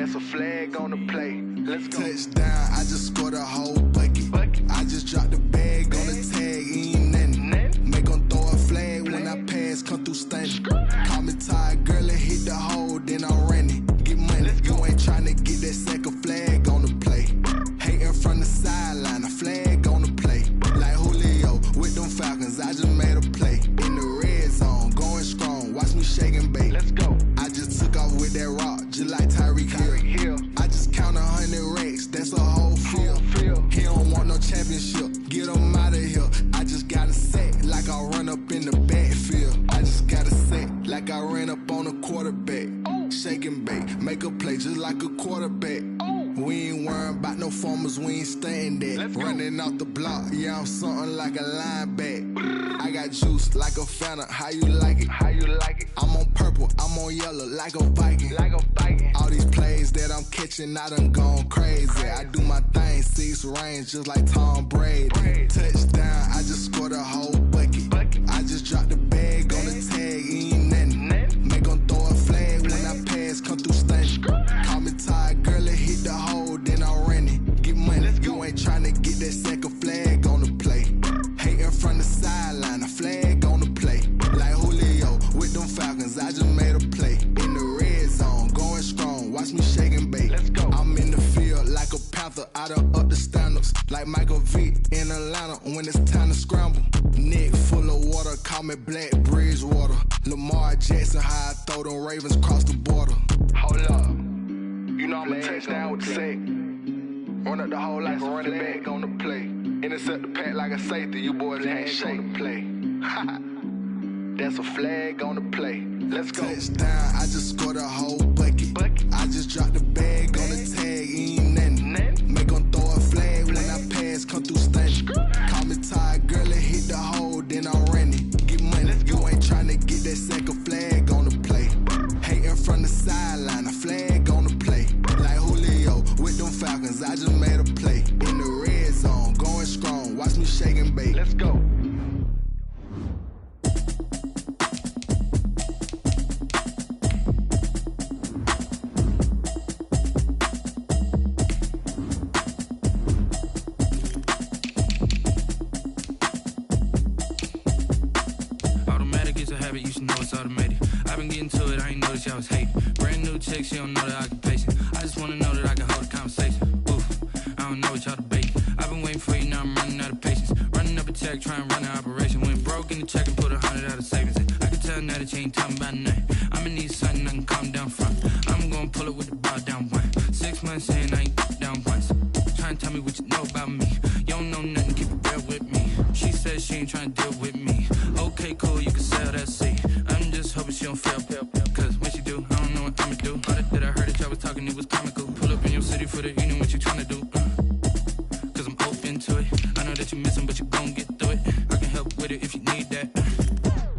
That's a flag on the play. Let's go. Touchdown, I just scored a whole bucket. I just dropped the bag on the tag, ain't nothing. Make 'em throw a flag when I pass, come through stunning. Call me tired, girl, and hit the hole, then I'm running. Get money, you ain't tryna get that second flag on the play. Hating from the sideline, a flag on the play. Like Julio with them Falcons, I just made a play. In the red zone, going strong, watch me shake and bake. Let's go. I just took off with that rock, just like Tyreek Hill. I just count 100 racks, that's a whole field. He don't want no championship, get him out of here. I just got a set, like I run up in the backfield. I just got a set, like I ran up on a quarterback. Shake and bake, make a play just like a quarterback. We ain't worrying about no formers, we ain't staying there. Running off the block, yeah, I'm something like a linebacker. I got juice like a Fanta, how you like it? How you like it? I'm on purple, I'm on yellow, like a Viking. Like a Viking. All these plays that I'm catching, I done gone crazy. I do my thing, 6 range, just like Tom Brady. Touchdown, I just scored a whole bucket. I just dropped the bag on the tag, ain't nothing. Make 'em throw a flag when I pass, come through stunning. Call me tired, girl, and hit the hole, then I'm running. Get money, you ain't tryna get that second flag on the play. Hating from the sideline, a flag on the play. Like Julio with them Falcons, I just made a play. In the red zone, going strong, watch me shake and bake. Let's go. I'm in the field like a Panther, I done up the standards. Like Michael Vick in Atlanta when it's time to scramble. Neck full of water, call me Black Bridgewater. Lamar Jackson, how I throw them Ravens cross the border. Hold up. You know I'm a touchdown with the sack. Run up the whole like a running back on the play. Intercept the pack like a safety, you boys can't shake the play. That's a flag on the play. Let's go. Touchdown, I just scored a whole bucket. I just dropped the bag on the tag, ain't nothing. Make 'em throw a flag when I pass, come through stunning. Call me tired, girl, and hit the hole, then I'm running. Get money, you ain't tryna get that second flag on the play. Hating from the sideline, a flag on the play. Like Julio with them Falcons, I just made a play. In the red zone, going strong, watch me shake and bake. Let's go. Automatic is a habit, you should know it's automated. I've been getting to it, I ain't noticed y'all was hating. Brand new chick, she don't know the occupation. I just wanna know that I can hold a conversation. Oof, I don't know what y'all debating. I've been waiting for you, now I'm running out of patience. Running up a check, trying to run an operation. Went broke in the check and put 100 out of savings in. I can tell now that you ain't talking about nothing. I'ma need something I can calm down from. I'm gonna pull it with the bar down one. 6 months in, I ain't down once. Trying to tell me what you know about me. You don't know nothing, keep it real with me. She says she ain't trying to deal with me. Okay, cool, you can sell that seat. I'm just hoping she don't fail. Cause when she do, I don't know what I'ma do. All that I heard that y'all was talking, it was comical. Pull up in your city for the evening, what you tryna do? Cause I'm open to it. I know that you missing, but you gon' get through it. I can help with it if you need that.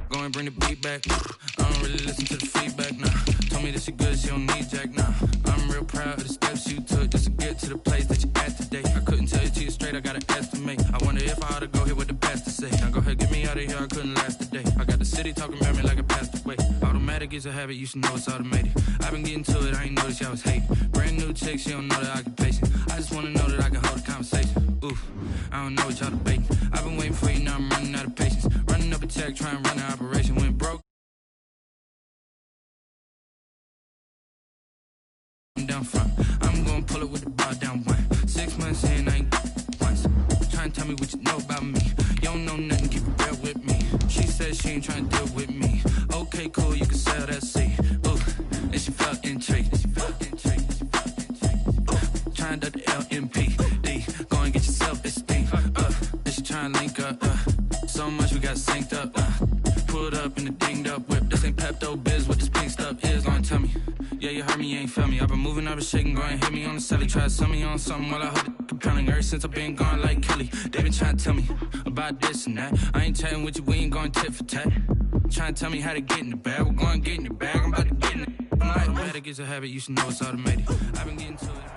Go and bring the beat back. I don't really listen to the feedback, nah. Told me that she good, she don't need jack, nah. I'm real proud of the steps you took just to get to the place that you at today. I couldn't tell you to you straight, I gotta estimate. I wonder if I ought to go here with the best to say. Now go ahead, get me out of here, I couldn't last a day. I got the city talking about me like I passed away. Automatic is a habit, you should know it's automated. I've been getting to it, I ain't noticed y'all was hating. Brand new chick, she don't know the occupation. I just wanna know that I can hold a conversation. Oof, I don't know what y'all debating. I've been waiting for you, now I'm running out of patience. Running up a check, trying to run an operation. Went broke. Down front, I'm gonna pull it with the bar down one. 6 months in, I ain't once. Trying to tell me what you know about me. You don't know nothing, keep it real with me. She says she ain't trying to deal with me. Okay, cool, you can sell that seat. Ooh, and she felt intrigued. Trying to the LMPD. Go and get your self-esteem. And she trying to link up. So much we got synced up. Pulled up in the dinged up whip. This ain't Pepto-Biz, what this pink stuff is. Gonna tell me. Yeah, you heard me, you ain't felt me. I've been moving, I've been shaking, go and hit me on the celly. Try to sell me on something while I hold it compelling. Ever since I've been gone like Kelly, they been trying to tell me about this and that. I ain't chatting with you, we ain't going tit for tat. Trying to tell me how to get in the bag, we're going to get in the bag, I'm about to get in it. Automatic is a habit, you should know it's automated. I've been getting to it.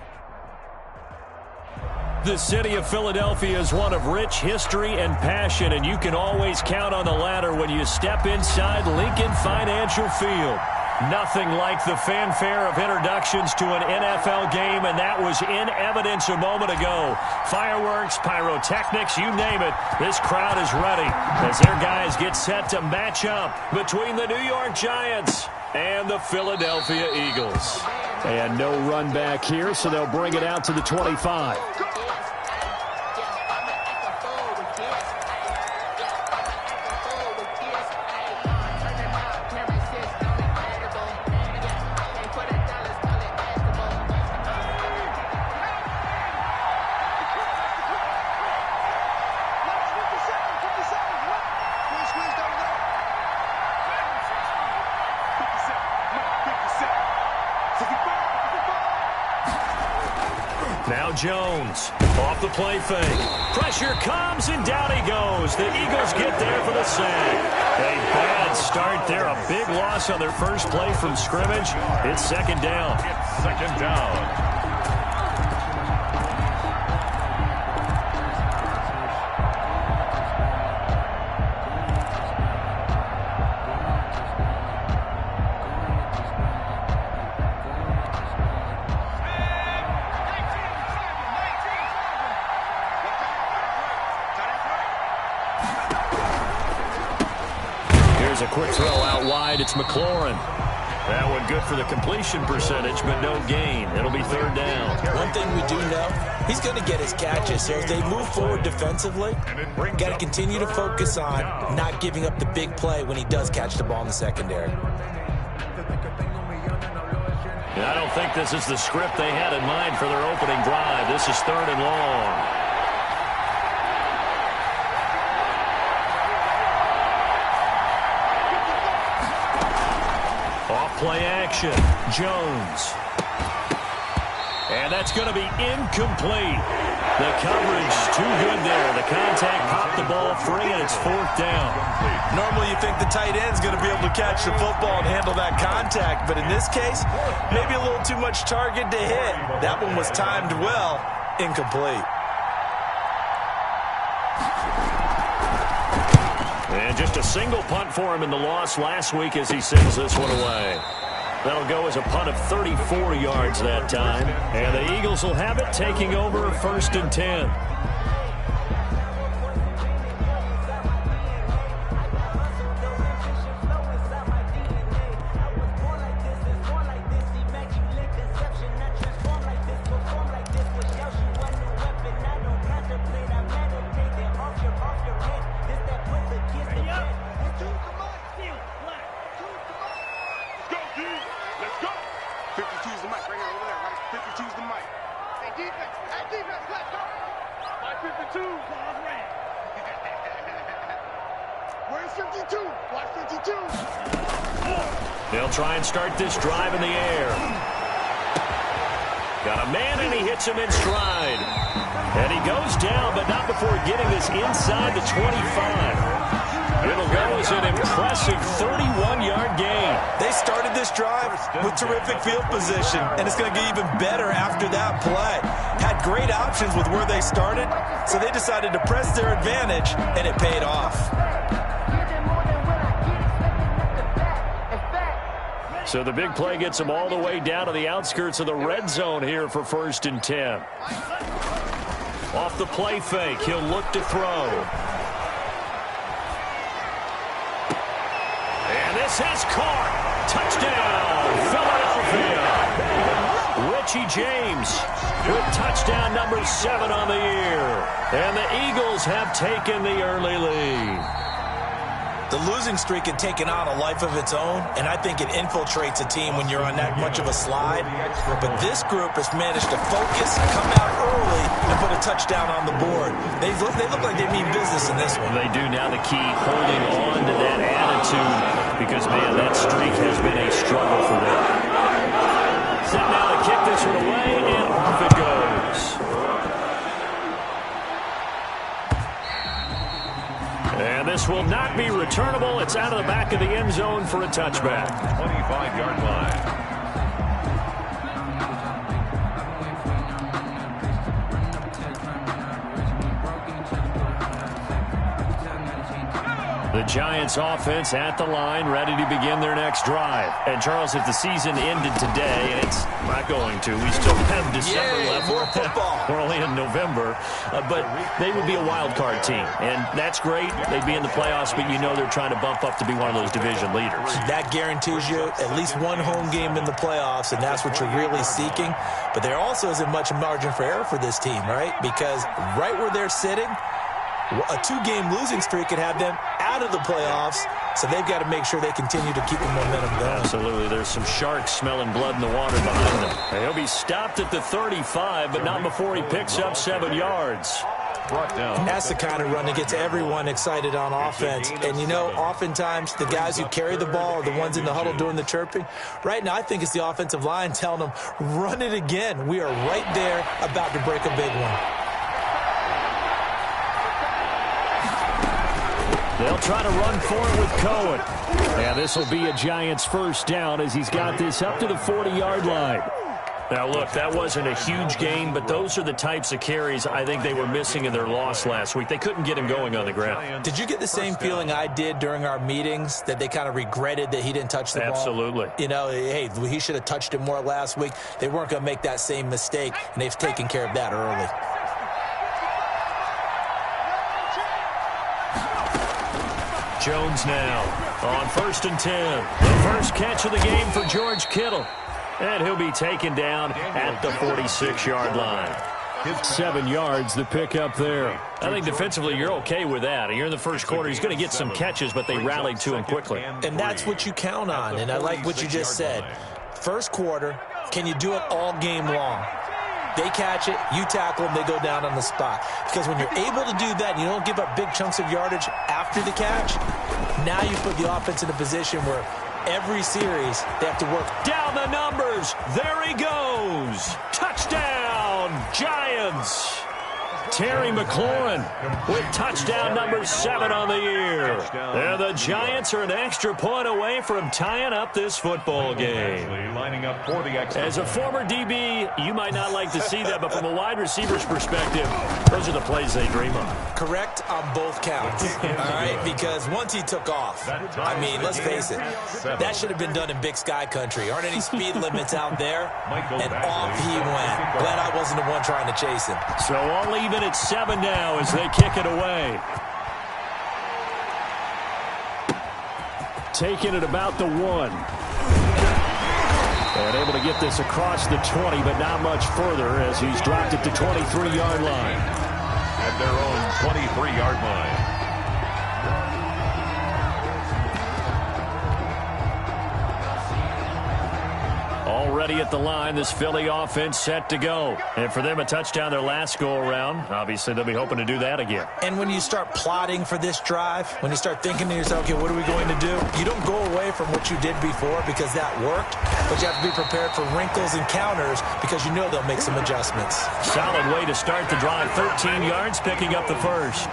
The city of Philadelphia is one of rich history and passion, and you can always count on the latter when you step inside Lincoln Financial Field. Nothing like the fanfare of introductions to an NFL game, and that was in evidence a moment ago. Fireworks, pyrotechnics, you name it. This crowd is ready as their guys get set to match up between the New York Giants and the Philadelphia Eagles. And no run back here, so they'll bring it out to the 25. Now Jones, off the play fake. Pressure comes, and down he goes. The Eagles get there for the sack. A bad start there. A big loss on their first play from scrimmage. It's second down. A quick throw out wide. It's McLaurin. That one good for the completion percentage, but no gain. It'll be third down. One thing we do know, he's going to get his catches. So as they move forward defensively, got to continue to focus on not giving up the big play when he does catch the ball in the secondary. I don't think this is the script they had in mind for their opening drive. This is third and long. Play action. Jones. And that's going to be incomplete. The coverage too good there. The contact popped the ball free, and it's fourth down. Normally you think the tight end's going to be able to catch the football and handle that contact, but in this case, maybe a little too much target to hit. That one was timed well. Incomplete. And just a single punt for him in the loss last week as he sends this one away. That'll go as a punt of 34 yards that time. And the Eagles will have it, taking over first and 10. They'll try and start this drive in the air. Got a man, and he hits him in stride. And he goes down, but not before getting this inside the 25. It'll go as an impressive 31-yard gain. They started this drive with terrific field position, and it's going to get even better after that play. Had great options with where they started, so they decided to press their advantage, and it paid off. So the big play gets him all the way down to the outskirts of the red zone here for first and 10. Off the play fake, he'll look to throw. And this is caught. Touchdown, Philadelphia. Richie James with touchdown number 7 on the year. And the Eagles have taken the early lead. The losing streak had taken on a life of its own, and I think it infiltrates a team when you're on that much of a slide. But this group has managed to focus, come out early, and put a touchdown on the board. They look like they mean business in this one. They do. Now the key, holding on to that attitude, because, man, that streak has been a struggle for them. Set now to kick this one away, and off it goes. And this will not be returnable. It's out of the back of the end zone for a touchback. 25-yard line. The Giants offense at the line, ready to begin their next drive. And, Charles, if the season ended today, and it's not going to, we still have December left. More football. We're only in November. But they would be a wild card team. And that's great. They'd be in the playoffs, but you know they're trying to bump up to be one of those division leaders. That guarantees you at least one home game in the playoffs, and that's what you're really seeking. But there also isn't much margin for error for this team, right? Because right where they're sitting, a 2-game losing streak could have them out of the playoffs, so they've got to make sure they continue to keep the momentum going. Absolutely. There's some sharks smelling blood in the water behind them. He'll be stopped at the 35, but not before he picks up 7 yards. That's the kind of run that gets everyone excited on offense. And, you know, oftentimes the guys who carry the ball are the ones in the huddle doing the chirping. Right now, I think it's the offensive line telling them, run it again. We are right there about to break a big one. They'll try to run for it with Cohen. And this will be a Giants first down as he's got this up to the 40-yard line. Now, look, that wasn't a huge gain, but those are the types of carries I think they were missing in their loss last week. They couldn't get him going on the ground. Did you get the same feeling I did during our meetings, that they kind of regretted that he didn't touch the ball? Absolutely. You know, hey, he should have touched it more last week. They weren't going to make that same mistake, and they've taken care of that early. Jones now on 1st and 10. The first catch of the game for George Kittle. And he'll be taken down at the 46-yard line. 7 yards, the pickup there. I think defensively you're okay with that. You're in the first quarter. He's going to get some catches, but they rallied to him quickly. And that's what you count on, and I like what you just said. First quarter, can you do it all game long? They catch it, you tackle them, they go down on the spot. Because when you're able to do that and you don't give up big chunks of yardage after the catch, now you put the offense in a position where every series they have to work. Down the numbers. There he goes. Touchdown, Giants. Terry McLaurin with touchdown number 7 on the year. And the Giants are an extra point away from tying up this football game. As a former DB, you might not like to see that, but from a wide receiver's perspective, those are the plays they dream of. Correct on both counts, all right? Because once he took off, I mean, let's face it, that should have been done in Big Sky country. Aren't any speed limits out there? And off he went. Glad I wasn't the one trying to chase him. So all even at 7 now as they kick it away. Taking it about the 1. And able to get this across the 20, but not much further as he's dropped it to 23-yard line. At their own 23-yard line. Already at the line, this Philly offense set to go. And for them, a touchdown their last go-around. Obviously, they'll be hoping to do that again. And when you start plotting for this drive, when you start thinking to yourself, okay, what are we going to do? You don't go away from what you did before because that worked, but you have to be prepared for wrinkles and counters because you know they'll make some adjustments. Solid way to start the drive. 13 yards, picking up the first.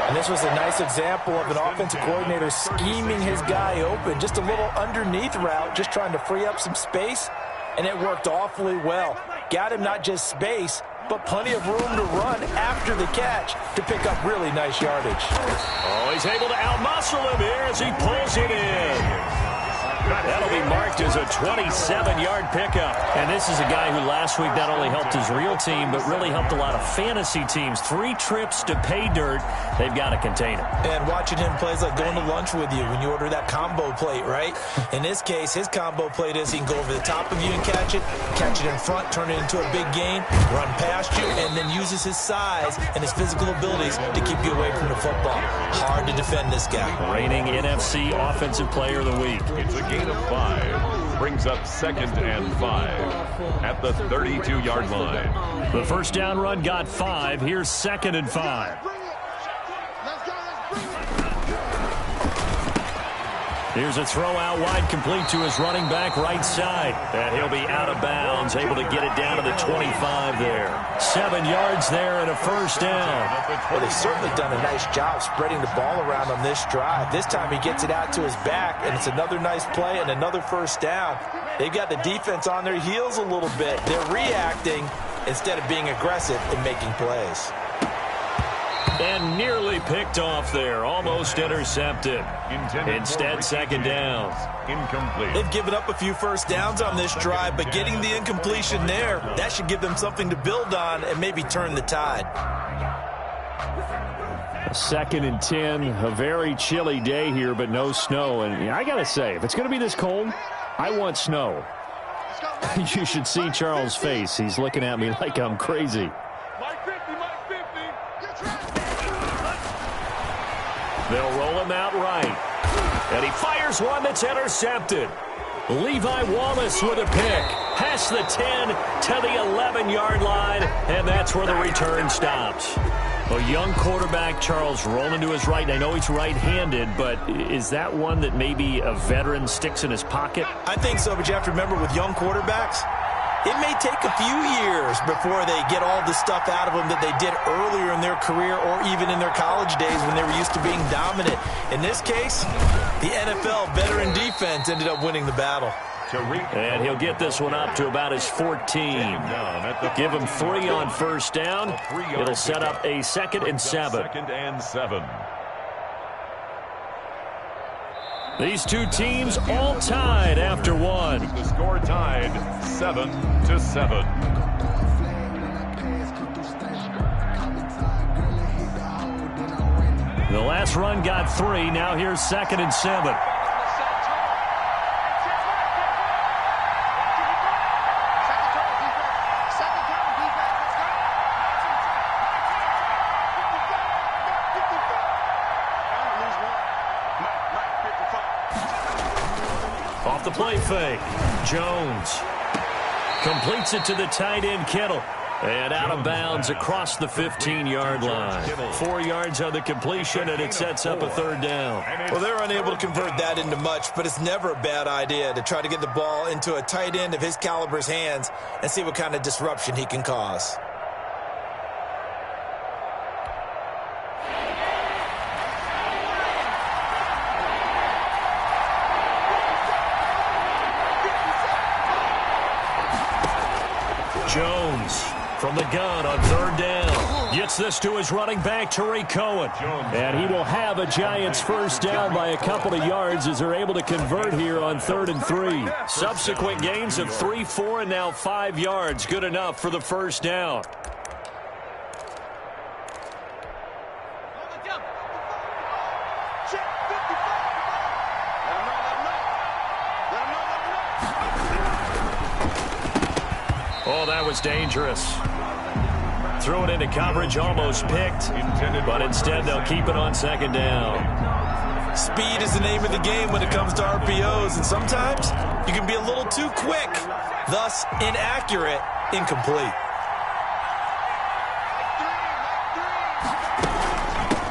And this was a nice example of an offensive coordinator scheming his guy open. Just a little underneath route, just trying to free up some space, and it worked awfully well. Got him not just space, but plenty of room to run after the catch to pick up really nice yardage. Oh, he's able to outmuscle him here as he pulls it in. That'll be marked as a 27-yard pickup. And this is a guy who last week not only helped his real team, but really helped a lot of fantasy teams. 3 trips to pay dirt. They've got to contain him. And watching him play is like going to lunch with you when you order that combo plate, right? In this case, his combo plate is he can go over the top of you and catch it in front, turn it into a big gain, run past you, and then uses his size and his physical abilities to keep you away from the football. Hard to defend this guy. Reigning NFC Offensive Player of the Week. It's a gain of 5. Brings up 2nd and 5 at the 32-yard line. The first down run got 5. Here's 2nd and 5. Here's a throw out wide, complete to his running back right side. And he'll be out of bounds, able to get it down to the 25 there. 7 yards there and a first down. Well, they've certainly done a nice job spreading the ball around on this drive. This time he gets it out to his back, and it's another nice play and another first down. They've got the defense on their heels a little bit. They're reacting instead of being aggressive in making plays. And nearly picked off there. Almost intercepted. Instead, second down. Incomplete. They've given up a few first downs on this drive, but getting the incompletion there, that should give them something to build on and maybe turn the tide. 2nd and 10. A very chilly day here, but no snow. And I got to say, if it's going to be this cold, I want snow. You should see Charles' face. He's looking at me like I'm crazy. They'll roll him out right. And he fires one that's intercepted. Levi Wallace with a pick. Past the 10 to the 11-yard line. And that's where the return stops. A young quarterback, Charles, rolling to his right. And I know he's right-handed, but is that one that maybe a veteran sticks in his pocket? I think so, but you have to remember with young quarterbacks, it may take a few years before they get all the stuff out of them that they did earlier in their career or even in their college days when they were used to being dominant. In this case, the NFL veteran defense ended up winning the battle. And he'll get this one up to about his 14. Give him 3 on first down. It'll set up a 2nd and 7. 2nd and 7. These two teams all tied after one. With the score tied 7-7. The last run got 3. Now here's 2nd and 7. Off the play fake. Jones completes it to the tight end, Kittle. And out of bounds across the 15-yard line. 4 yards on the completion, and it sets up a 3rd down. Well, they're unable to convert that into much, but it's never a bad idea to try to get the ball into a tight end of his caliber's hands and see what kind of disruption he can cause. Jones from the gun on 3rd down. Gets this to his running back, Tariq Cohen. And he will have a Giants first down by a couple of yards as they're able to convert here on 3rd and 3. Subsequent gains of 3, 4, and now 5 yards. Good enough for the first down. Oh, that was dangerous. Threw it into coverage, almost picked, but instead they'll keep it on 2nd down. Speed is the name of the game when it comes to RPOs, and sometimes you can be a little too quick, thus inaccurate, incomplete.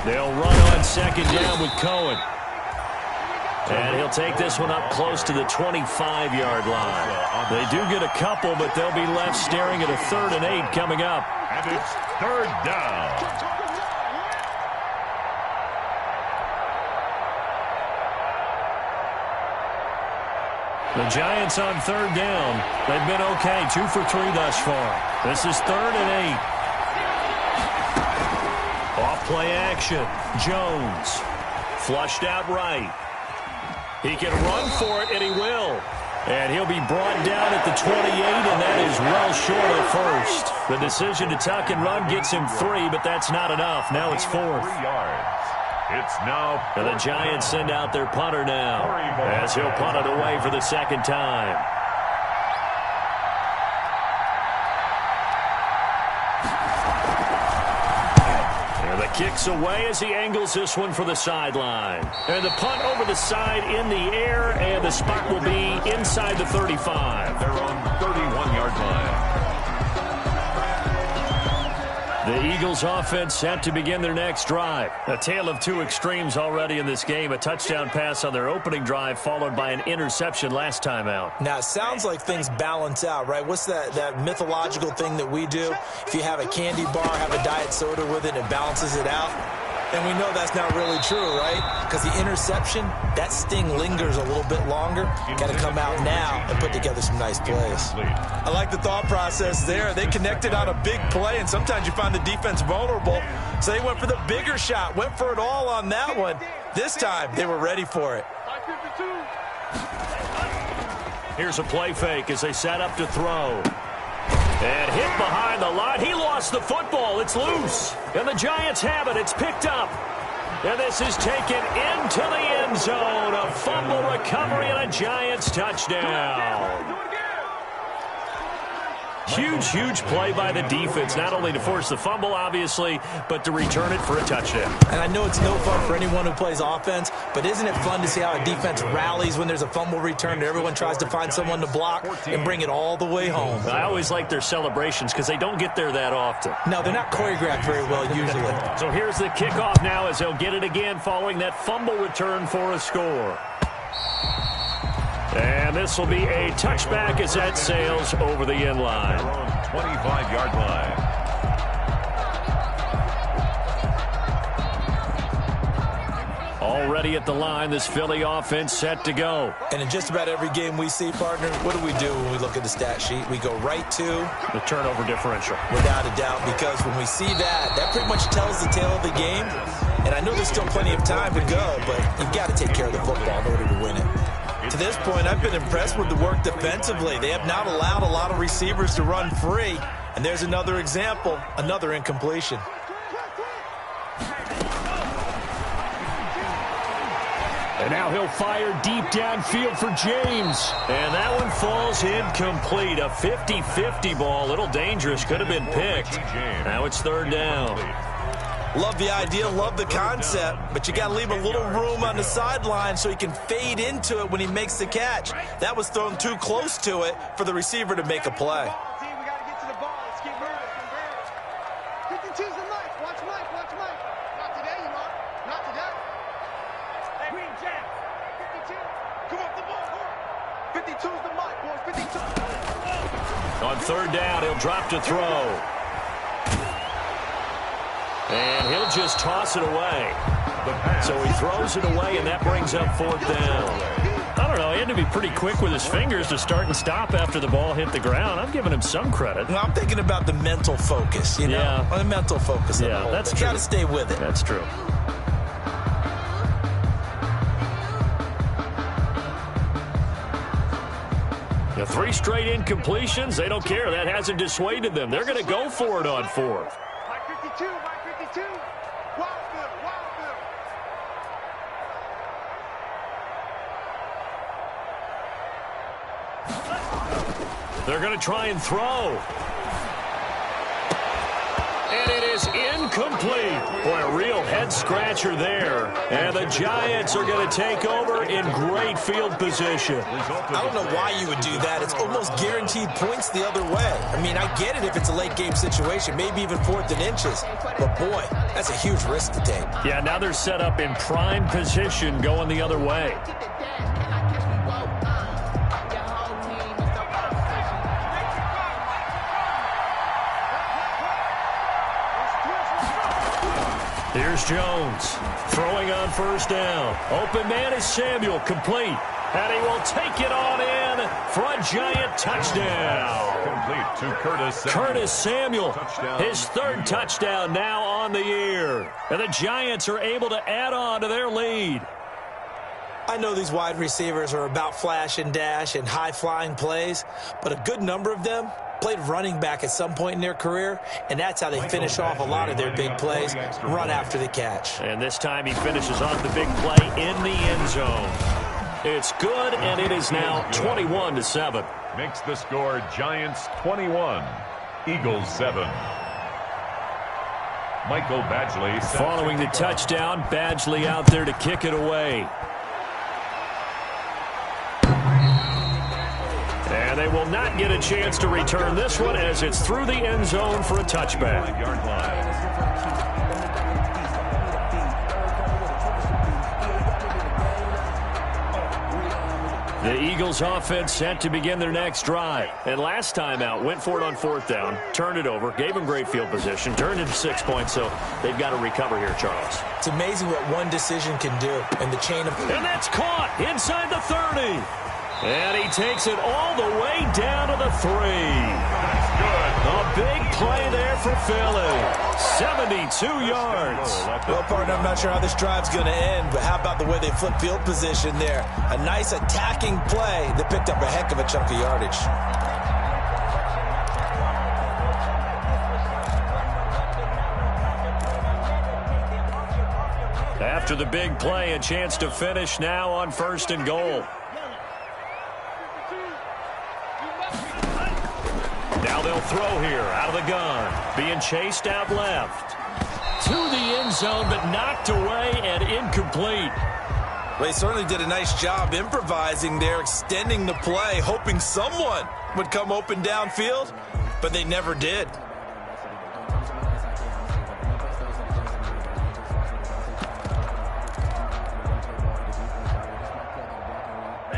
They'll run on 2nd down with Cohen. And he'll take this one up close to the 25-yard line. They do get a couple, but they'll be left staring at a 3rd and 8 coming up. And it's 3rd down. The Giants on 3rd down. They've been okay, 2 for 3 thus far. This is 3rd and 8. Off play action. Jones. Flushed out right. He can run for it, and he will. And he'll be brought down at the 28, and that is well short of first. The decision to tuck and run gets him 3, but that's not enough. Now it's 4th. 3 yards. It's now. And the Giants send out their punter now, as he'll punt it away for the 2nd time. Kicks away as he angles this one for the sideline. And the punt over the side in the air, and the spot will be inside the 35. They're on 31-yard line. The Eagles offense set to begin their next drive. A tale of 2 extremes already in this game. A touchdown pass on their opening drive followed by an interception last time out. Now, it sounds like things balance out, right? What's that mythological thing that we do? If you have a candy bar, have a diet soda with it, and it balances it out. And we know that's not really true, right? Because the interception, that sting lingers a little bit longer. Got to come out now and put together some nice plays. I like the thought process there. They connected on a big play, and sometimes you find the defense vulnerable. So they went for the bigger shot, went for it all on that one. This time, they were ready for it. Here's a play fake as they set up to throw. And hit behind the line. He lost the football. It's loose. And the Giants have it. It's picked up. And this is taken into the end zone. A fumble recovery and a Giants touchdown. Huge play by the defense, not only to force the fumble, obviously, but to return it for a touchdown. And I know it's no fun for anyone who plays offense, but isn't it fun to see how a defense rallies when there's a fumble return and everyone tries to find someone to block and bring it all the way home? I always like their celebrations because they don't get there that often. No, they're not choreographed very well usually. So here's the kickoff now as they'll get it again following that fumble return for a score. And this will be a touchback as that sails over the end line. 25-yard line. Already at the line, this Philly offense set to go. And in just about every game we see, partner, what do we do when we look at the stat sheet? We go right to the turnover differential. Without a doubt, because when we see that, that pretty much tells the tale of the game. And I know there's still plenty of time to go, but you've got to take care of the football in order to win it. To this point, I've been impressed with the work defensively. They have not allowed a lot of receivers to run free. And there's another example, another incompletion. And now he'll fire deep downfield for James. And that one falls incomplete. A 50-50 ball, a little dangerous, could have been picked. Now it's third down. Love the idea, love the concept, but you got to leave a little room on the sideline so he can fade into it when he makes the catch. That was thrown too close to it for the receiver to make a play. We got to get to the ball. Let's keep moving. 52's the Mike. Watch Mike. Watch Mike. Not today, you know. Not today. Hey, Green Jack. 52. Come off the ball. 52's the Mike, boys. 52. On third down, he'll drop to throw. And he'll just toss it away. So he throws it away, and that brings up fourth down. I don't know. He had to be pretty quick with his fingers to start and stop after the ball hit the ground. I'm giving him some credit. Well, I'm thinking about the mental focus, you know? Yeah. The mental focus. Yeah, that's true. You got to stay with it. That's true. The 3 straight incompletions, they don't care. That hasn't dissuaded them. They're going to go for it on fourth. Mike 52. Mike 52. Wildfield. They're going to try and throw. And it is incomplete. Boy, a real head-scratcher there. And the Giants are going to take over in great field position. I don't know why you would do that. It's almost guaranteed points the other way. I mean, I get it if it's a late-game situation, maybe even 4th and inches. But, boy, that's a huge risk to take. Yeah, now they're set up in prime position going the other way. Here's Jones throwing on first down. Open man is Samuel, complete. And he will take it on in for a Giant touchdown. Complete to Curtis Samuel. Curtis Samuel, his 3rd touchdown now on the year. And the Giants are able to add on to their lead. I know these wide receivers are about flash and dash and high-flying plays, but a good number of them played running back at some point in their career, and that's how they finish off a lot of their big plays, run after the catch. And this time he finishes off the big play in the end zone. It's good, and it is now 21-7. Makes the score Giants 21, Eagles 7. Michael Badgley. Following the touchdown, Badgley out there to kick it away. And they will not get a chance to return this one as it's through the end zone for a touchback. Yard line. The Eagles offense set to begin their next drive. And last time out, went for it on 4th down, turned it over, gave them great field position, turned it to 6 points, so they've got to recover here, Charles. It's amazing what one decision can do in the chain of... And that's caught inside the 30. And he takes it all the way down to the 3. That's good. A big play there for Philly. 72 yards. Well, partner, I'm not sure how this drive's going to end, but how about the way they flip field position there? A nice attacking play that picked up a heck of a chunk of yardage. After the big play, a chance to finish now on 1st and goal. Now they'll throw here out of the gun. Being chased out left. To the end zone, but knocked away and incomplete. Well, he certainly did a nice job improvising there, extending the play, hoping someone would come open downfield, but they never did.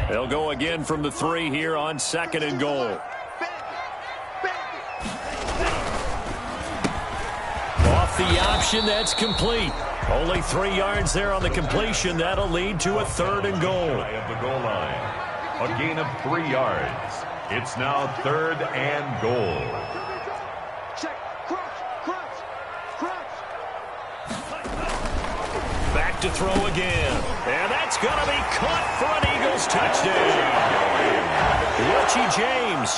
They'll go again from the 3 here on 2nd and goal. Off the option, that's complete. Only 3 yards there on the completion. That'll lead to a 3rd and goal. At the goal line, a gain of 3 yards. It's now 3rd and goal. Check, crunch. Back to throw again. And that's going to be caught for an Eagles touchdown. Richie James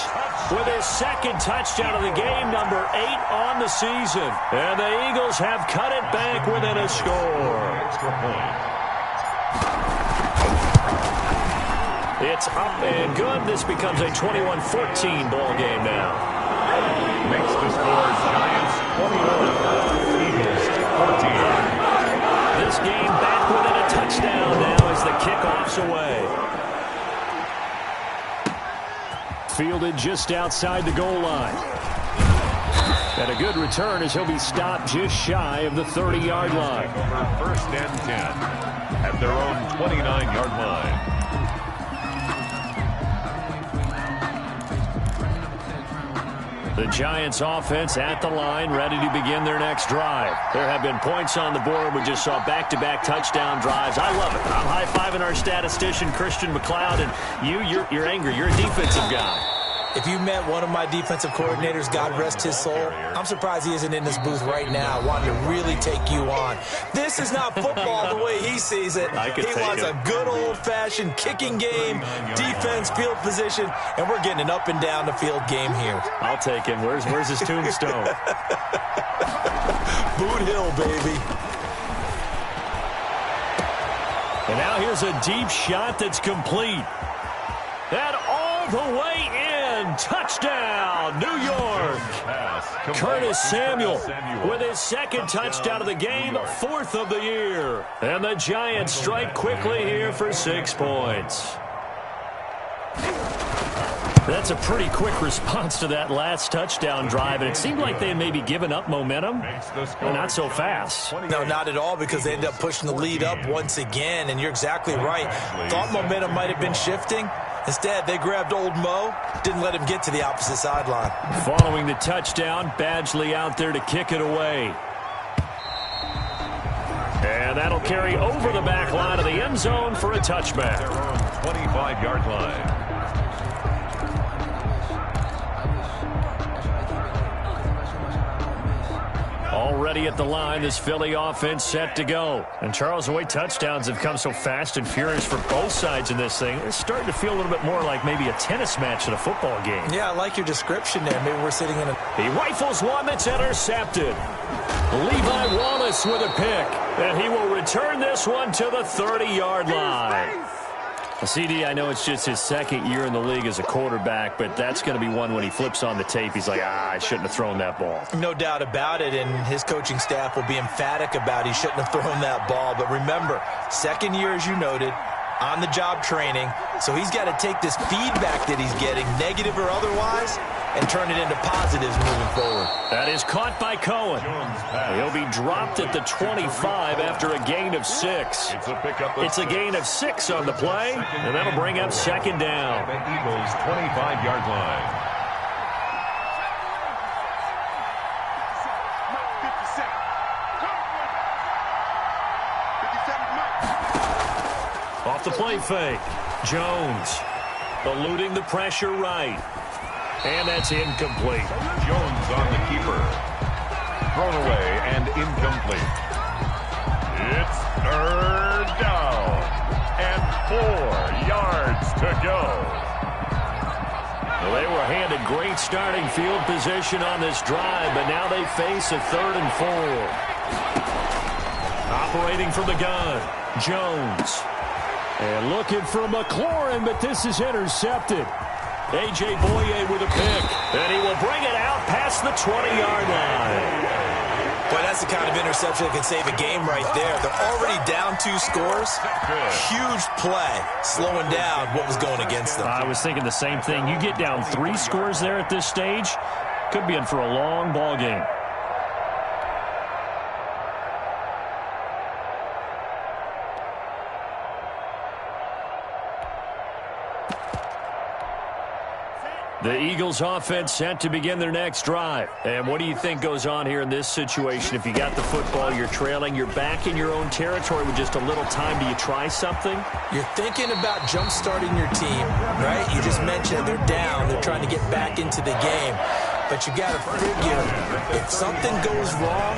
with his 2nd touchdown of the game, number 8 on the season. And the Eagles have cut it back within a score. Extra point. It's up and good. This becomes a 21-14 ball game now. Makes the score Giants 21, Eagles 14. This game back within a touchdown now as the kickoff's away. Fielded just outside the goal line. And a good return as he'll be stopped just shy of the 30-yard line. Over 1st and 10 at their own 29-yard line. The Giants offense at the line, ready to begin their next drive. There have been points on the board. We just saw back-to-back touchdown drives. I love it. I'm high-fiving our statistician, Christian McLeod, and you're angry. You're a defensive guy. If you met one of my defensive coordinators, God rest his soul, I'm surprised he isn't in this booth right now wanting to really take you on. This is not football the way he sees it. He wants a good old-fashioned kicking game, defense, field position, and we're getting an up and down the field game here. I'll take him. Where's his tombstone? Boot Hill, baby. And now here's a deep shot that's complete. And all the way in. Touchdown, New York. Curtis Samuel with his 2nd touchdown of the game, 4th of the year. And the Giants strike quickly here for 6 points. That's a pretty quick response to that last touchdown drive, and it seemed like they had maybe given up momentum. Well, not so fast. No, not at all, because they ended up pushing the lead up once again, and you're exactly right. Thought momentum might have been shifting. Instead, they grabbed old Mo, didn't let him get to the opposite sideline. Following the touchdown, Badgley out there to kick it away. And that'll carry over the back line of the end zone for a touchback. 25-yard line. Already at the line, this Philly offense set to go. And Charles, the way touchdowns have come so fast and furious for both sides in this thing, it's starting to feel a little bit more like maybe a tennis match in a football game. Yeah, I like your description there. Maybe we're sitting in a... He rifles one that's intercepted. Levi Wallace with a pick. And he will return this one to the 30-yard line. CD, I know it's just his 2nd year in the league as a quarterback, but that's going to be one when he flips on the tape. He's like, I shouldn't have thrown that ball. No doubt about it, and his coaching staff will be emphatic about he shouldn't have thrown that ball. But remember, 2nd year, as you noted, on-the-job training, so he's got to take this feedback that he's getting, negative or otherwise, and turn it into positives moving forward. That is caught by Cohen. He'll be dropped at the 25 after a gain of 6. It's a gain of 6 on the play, and that'll bring up second down. The Eagles' 25-yard line. Off the play fake. Jones eluding the pressure right. And that's incomplete. Jones on the keeper. Thrown away and incomplete. It's third down. And 4 yards to go. Well, they were handed great starting field position on this drive, but now they face a 3rd and 4. Operating from the gun, Jones. And looking for McLaurin, but this is intercepted. A.J. Boye with a pick. And he will bring it out past the 20-yard line. Boy, that's the kind of interception that can save a game right there. They're already down 2 scores. Huge play, slowing down what was going against them. I was thinking the same thing. You get down 3 scores there at this stage, could be in for a long ball game. The Eagles offense set to begin their next drive. And what do you think goes on here in this situation? If you got the football, you're trailing, you're back in your own territory with just a little time. Do you try something? You're thinking about jump-starting your team, right? You just mentioned they're down. They're trying to get back into the game. But you got to figure if something goes wrong,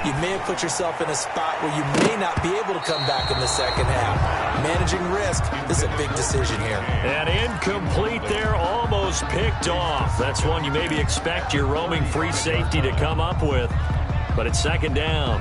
you may have put yourself in a spot where you may not be able to come back in the second half. Managing risk, this is a big decision here. And incomplete there, almost picked off. That's one you maybe expect your roaming free safety to come up with. But it's second down.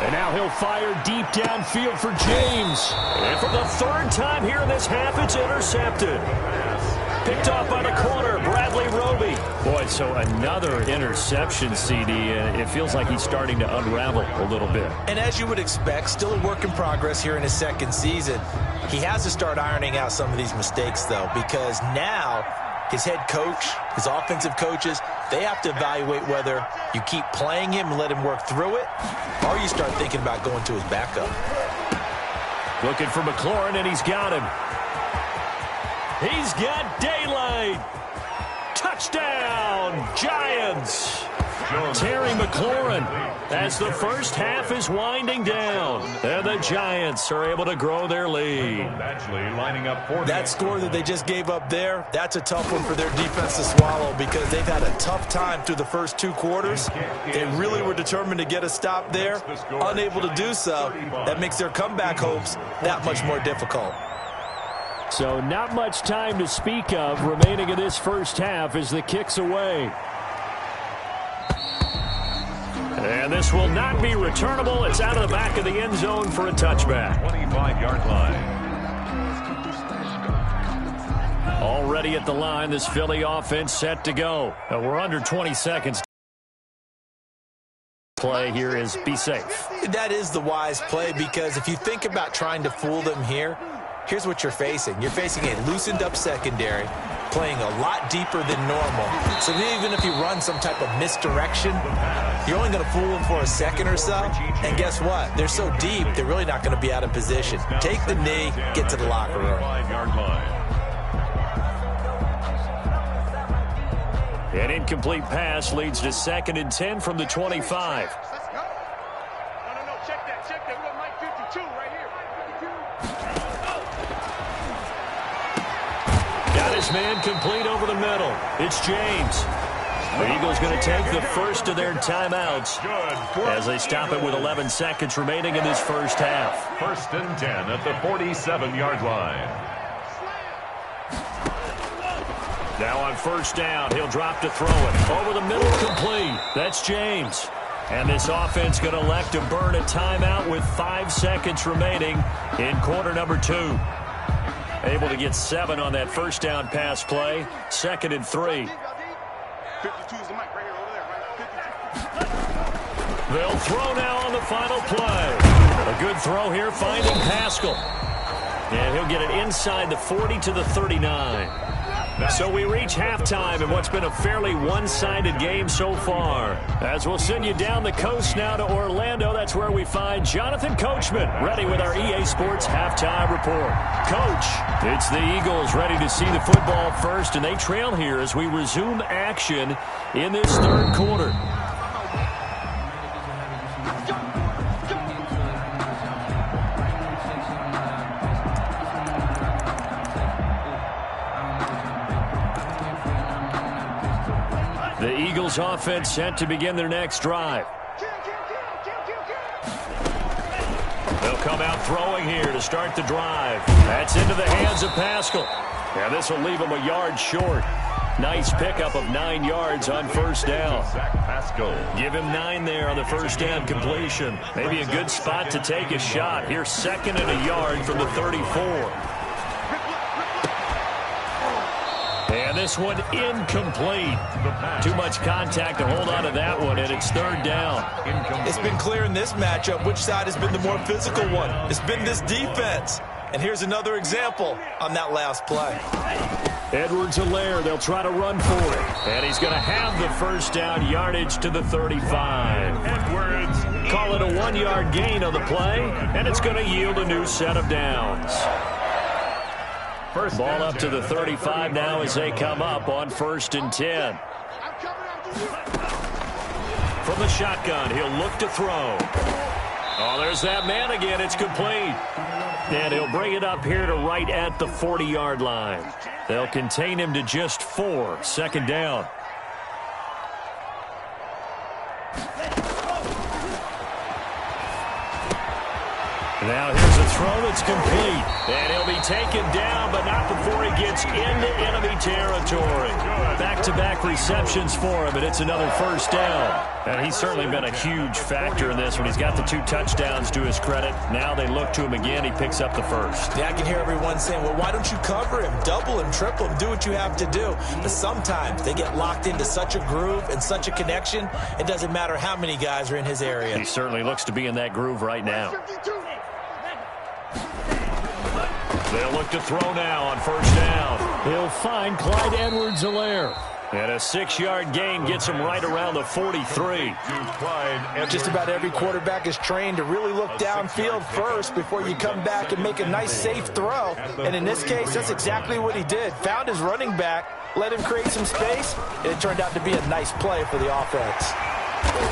And now he'll fire deep downfield for James. And for the 3rd time here in this half, it's intercepted. Picked off by the corner, Bradley Roby. Boy, so another interception, CD, and it feels like he's starting to unravel a little bit. And as you would expect, still a work in progress here in his 2nd season. He has to start ironing out some of these mistakes, though, because now his head coach, his offensive coaches, they have to evaluate whether you keep playing him and let him work through it, or you start thinking about going to his backup. Looking for McLaurin, and he's got him. He's got daylight. Touchdown, Giants. Terry McLaurin as the first half is winding down. And the Giants are able to grow their lead. Lining up for that score that they just gave up there, that's a tough one for their defense to swallow because they've had a tough time through the first 2 quarters. They really were determined to get a stop there. Unable to do so, that makes their comeback hopes that much more difficult. So not much time to speak of remaining in this first half as the kick's away. And this will not be returnable. It's out of the back of the end zone for a touchback. 25-yard line. Already at the line, this Philly offense set to go. We're under 20 seconds. Play here is be safe. That is the wise play because if you think about trying to fool them here, here's what you're facing. You're facing a loosened-up secondary, playing a lot deeper than normal. So even if you run some type of misdirection, you're only going to fool them for a second or so. And guess what? They're so deep, they're really not going to be out of position. Take the knee, get to the locker room. 5-yard line. An incomplete pass leads to 2nd and 10 from the 25. Let's go. No, check that. We got Mike 52 right here. 52. Got his man complete over the middle. It's James. The Eagles going to take the first of their timeouts as they stop it with 11 seconds remaining in this first half. 1st and 10 at the 47-yard line. Now on 1st down, he'll drop to throw it. Over the middle, complete. That's James. And this offense going to elect to burn a timeout with 5 seconds remaining in quarter number 2. Able to get 7 on that first down pass play. 2nd and 3. 52 is the mic right here, over there, right? 52. They'll throw now on the final play. A good throw here, finding Pascal. And he'll get it inside the 40 to the 39. So we reach halftime in what's been a fairly one-sided game so far. As we'll send you down the coast now to Orlando, that's where we find Jonathan Coachman, ready with our EA Sports Halftime Report. Coach, it's the Eagles ready to see the football first, and they trail here as we resume action in this third quarter. The Eagles offense set to begin their next drive. They'll come out throwing here to start the drive. That's into the hands of Pascal. Yeah, this will leave him a yard short. Nice pickup of 9 yards on first down. Give him 9 there on the first down completion. Maybe a good spot to take a shot. Here's 2nd and a yard from the 34. And this one incomplete. Too much contact to hold on to that one, and it's 3rd down. It's been clear in this matchup which side has been the more physical one. It's been this defense. And here's another example on that last play. Edwards-Helaire, they'll try to run for it. And he's going to have the first down, yardage to the 35. Edwards. Call it a 1-yard gain on the play, and it's going to yield a new set of downs. Ball up to the 35 now as they come up on 1st and 10. From the shotgun, he'll look to throw. Oh, there's that man again. It's complete. And he'll bring it up here to right at the 40-yard line. They'll contain him to just 4. 2nd down. Now here's a throw that's complete. And he'll be taken down, but not before he gets into enemy territory. Back-to-back receptions for him, and it's another first down. And he's certainly been a huge factor in this when he's got the 2 touchdowns to his credit. Now they look to him again. He picks up the first. Yeah, I can hear everyone saying, well, why don't you cover him? Double him, triple him, do what you have to do. But sometimes they get locked into such a groove and such a connection, it doesn't matter how many guys are in his area. He certainly looks to be in that groove right now. They'll look to throw now on first down. He'll find Clyde Edwards-Helaire. And a 6-yard gain gets him right around the 43. Just about every quarterback is trained to really look downfield first before you come back and make a nice, safe throw. And in this case, that's exactly what he did. Found his running back, let him create some space, and it turned out to be a nice play for the offense.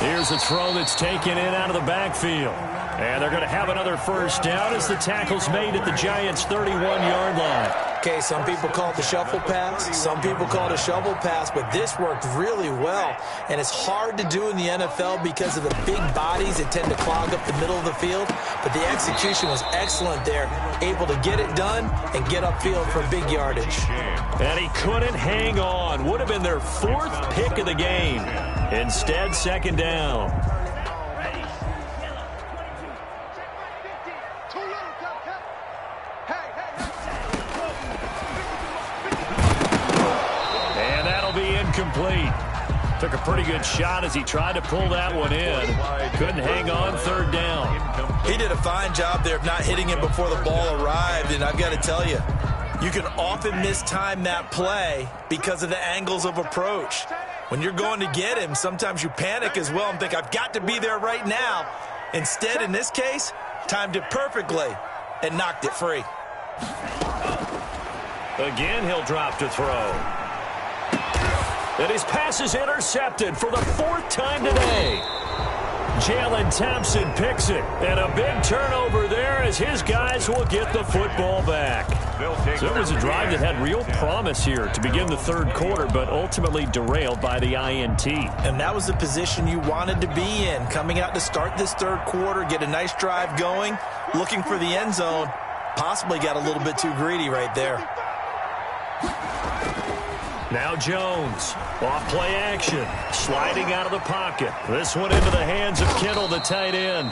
Here's a throw that's taken in out of the backfield. And they're going to have another first down as the tackle's made at the Giants' 31-yard line. Okay, some people call it the shuffle pass. Some people call it a shovel pass, but this worked really well. And it's hard to do in the NFL because of the big bodies that tend to clog up the middle of the field. But the execution was excellent there. Able to get it done and get upfield for big yardage. And he couldn't hang on. Would have been their 4th pick of the game. Instead, 2nd down. And that'll be incomplete. Took a pretty good shot as he tried to pull that one in. Couldn't hang on, 3rd down. He did a fine job there of not hitting it before the ball arrived, and I've got to tell you, you can often mistime that play because of the angles of approach. When you're going to get him, sometimes you panic as well and think, I've got to be there right now. Instead, in this case, timed it perfectly and knocked it free. Again, he'll drop to throw. And his pass is intercepted for the 4th time today. Jalen Thompson picks it. And a big turnover there as his guys will get the football back. So it was a drive that had real promise here to begin the 3rd quarter, but ultimately derailed by the INT. And that was the position you wanted to be in, coming out to start this 3rd quarter, get a nice drive going, looking for the end zone. Possibly got a little bit too greedy right there. Now Jones, off play action, sliding out of the pocket. This one into the hands of Kittle, the tight end.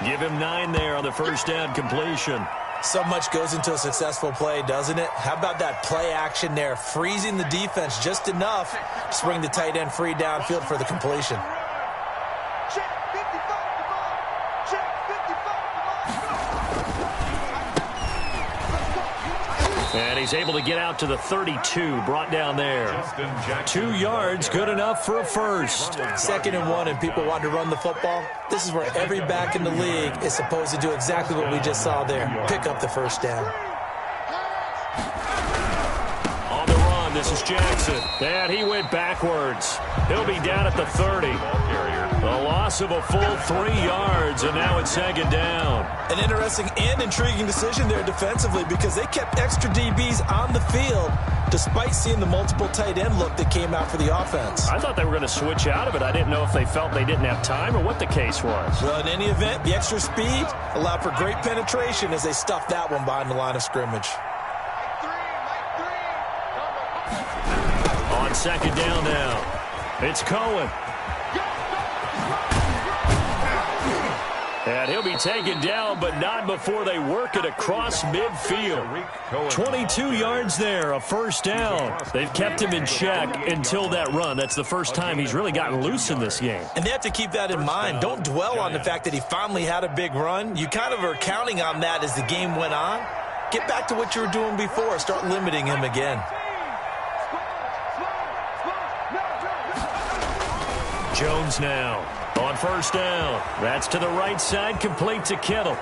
Give him 9 there on the first down completion. So much goes into a successful play, doesn't it? How about that play action there, freezing the defense just enough to bring the tight end free downfield for the completion. And he's able to get out to the 32, brought down there. 2 yards, good enough for a first. 2nd and 1, and people want to run the football. This is where every back in the league is supposed to do exactly what we just saw there. Pick up the first down. On the run, this is Jackson. And he went backwards. He'll be down at the 30. A loss of a full 3 yards, and now it's 2nd down. An interesting and intriguing decision there defensively because they kept extra DBs on the field despite seeing the multiple tight end look that came out for the offense. I thought they were going to switch out of it. I didn't know if they felt they didn't have time or what the case was. Well, in any event, the extra speed allowed for great penetration as they stuffed that one behind the line of scrimmage. On 2nd down now, it's Cohen. And he'll be taken down, but not before they work it across midfield. 22 yards there, a first down. They've kept him in check until that run. That's the first time he's really gotten loose in this game. And they have to keep that in mind. Don't dwell on the fact that he finally had a big run. You kind of are counting on that as the game went on. Get back to what you were doing before. Start limiting him again. Jones now on first down. That's to the right side, complete to Kittle.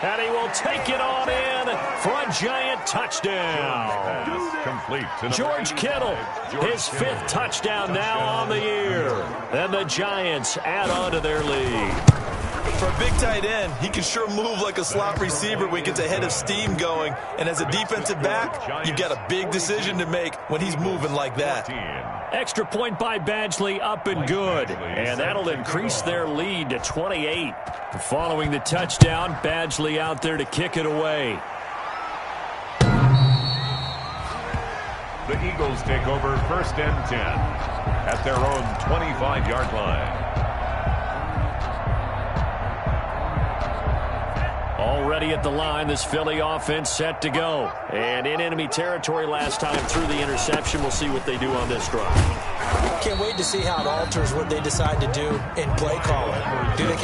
And he will take it on in for a giant touchdown. Complete to George Kittle, his 5th touchdown now on the year. And the Giants add on to their lead. For a big tight end, he can sure move like a slot receiver when he gets a head of steam going. And as a defensive back, you've got a big decision to make when he's moving like that. Extra point by Badgley, up and good. And that'll increase their lead to 28. Following the touchdown, Badgley out there to kick it away. The Eagles take over 1st and 10 at their own 25-yard line. Already at the line, this Philly offense set to go. And in enemy territory last time through the interception. We'll see what they do on this drive. Can't wait to see how it alters what they decide to do in play calling. Do they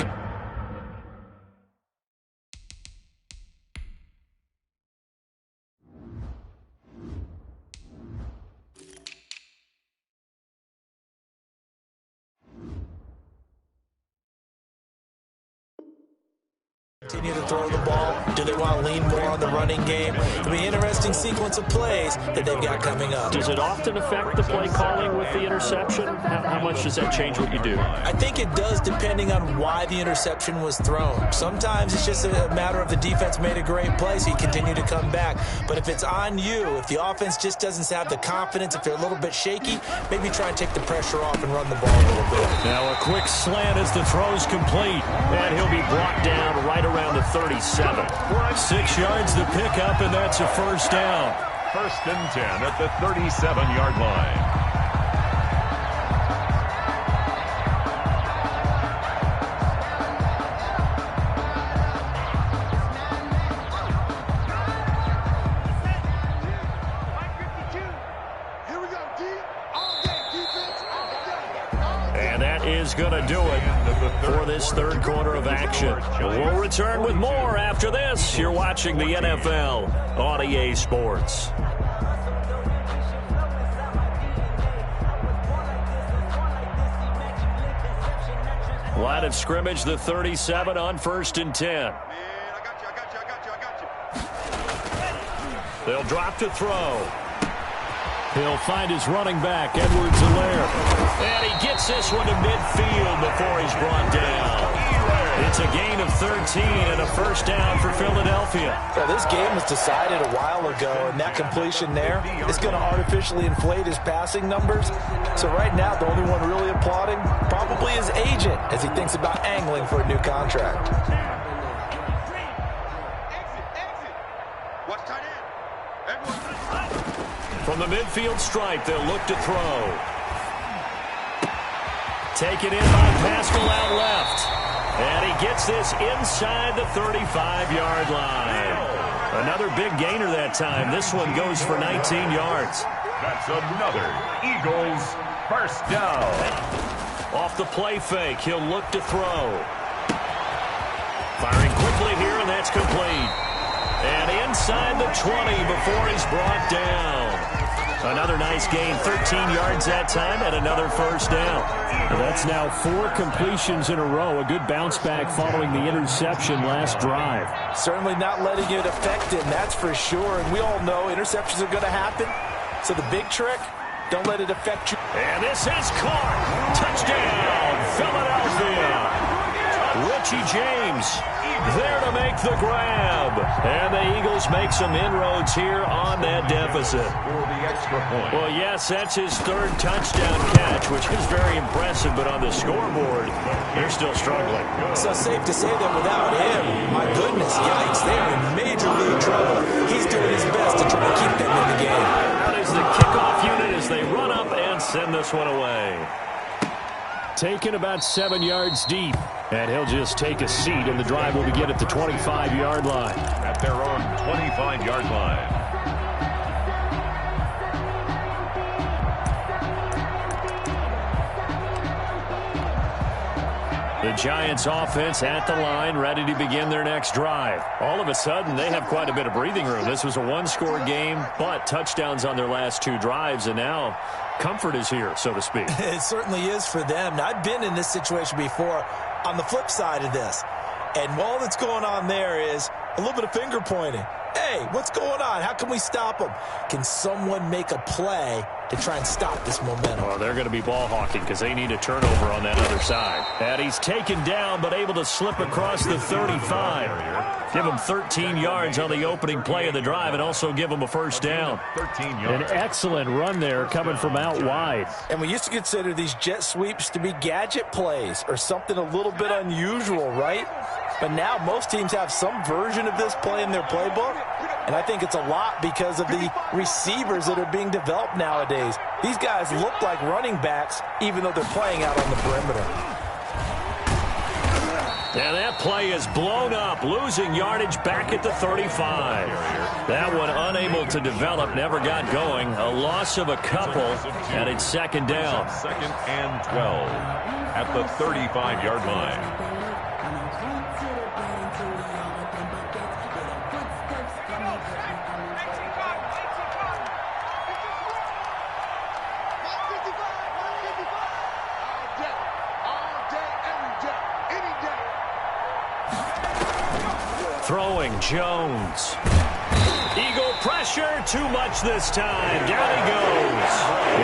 continue to throw the ball? Do they want to lean more on the running game? It'll be an interesting sequence of plays that they've got coming up. Does it often affect the play calling with the interception? How much does that change what you do? I think it does depending on why the interception was thrown. Sometimes it's just a matter of the defense made a great play, so you continue to come back. But if it's on you, if the offense just doesn't have the confidence, if they're a little bit shaky, maybe try and take the pressure off and run the ball a little bit. Now a quick slant as the throw's complete. And he'll be brought down right around the 37. 6 yards to pick up, and that's a first down. 1st and 10 at the 37-yard line. Going to do it for this 3rd quarter of action. We'll return with more after this. You're watching the NFL on EA Sports. Line of scrimmage, the 37 on 1st and 10. They'll drop to throw. He'll find his running back, Edwards-Helaire. And he gets this one to midfield before he's brought down. It's It's a gain of 13 and a first down for Philadelphia. Yeah, this game was decided a while ago, and that completion there is going to artificially inflate his passing numbers. So right now, the only one really applauding probably his agent as he thinks about angling for a new contract. From the midfield stripe, they'll look to throw. Taken in by Pascal out left. And he gets this inside the 35-yard line. Another big gainer that time. This one goes for 19 yards. That's another Eagles first down. Off the play fake, he'll look to throw. Firing quickly here, and that's complete. And inside the 20 before he's brought down. Another nice gain, 13 yards that time, and another first down. Well, that's now 4 completions in a row. A good bounce back following the interception last drive. Certainly not letting it affect him, that's for sure. And we all know interceptions are going to happen. So the big trick, don't let it affect you. And this is caught. Touchdown, Philadelphia. Richie James there to make the grab. And the Eagles make some inroads here on that deficit. For the extra point. Well, yes, that's his 3rd touchdown catch, which is very impressive. But on the scoreboard, they're still struggling. So safe to say that without him, my goodness, yikes, they're in major league trouble. He's doing his best to try to keep them in the game. That is the kickoff unit as they run up and send this one away. Taken about 7 yards deep. And he'll just take a seat, and the drive will begin at the 25-yard line. At their own 25-yard line. The Giants offense at the line, ready to begin their next drive. All of a sudden, they have quite a bit of breathing room. This was a one-score game, but touchdowns on their last 2 drives, and now comfort is here, so to speak. It certainly is for them. Now, I've been in this situation before on the flip side of this, and all that's going on there is a little bit of finger pointing. Hey, what's going on? How can we stop them? Can someone make a play to try and stop this momentum? Well, they're going to be ball hawking because they need a turnover on that other side. And he's taken down but able to slip across the 35. Give him 13 yards on the opening play of the drive and also give him a first down. 13 yards. An excellent run there coming from out wide. And we used to consider these jet sweeps to be gadget plays or something a little bit unusual, right? But now most teams have some version of this play in their playbook, and I think it's a lot because of the receivers that are being developed nowadays. These guys look like running backs even though they're playing out on the perimeter. And that play is blown up, losing yardage back at the 35. That one unable to develop, never got going. A loss of a couple, and it's second down. 2nd and 12 at the 35-yard line. Throwing Jones. Eagle pressure, too much this time. Down he goes.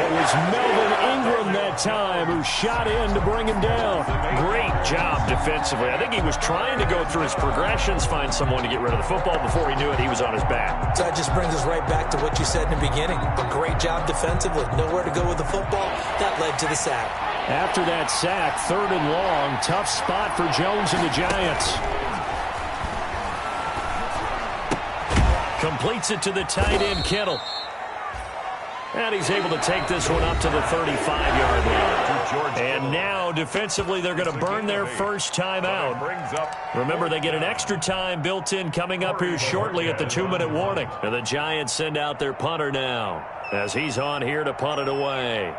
It was Melvin Ingram that time who shot in to bring him down. Great job defensively. I think he was trying to go through his progressions, find someone to get rid of the football. Before he knew it, he was on his back. So that just brings us right back to what you said in the beginning. A great job defensively. Nowhere to go with the football. That led to the sack. After that sack, 3rd and long. Tough spot for Jones and the Giants. Completes it to the tight end, Kittle. And he's able to take this one up to the 35-yard line. And now, defensively, they're going to burn their first time out. Remember, they get an extra time built in coming up here shortly at the 2-minute warning. And the Giants send out their punter now as he's on here to punt it away.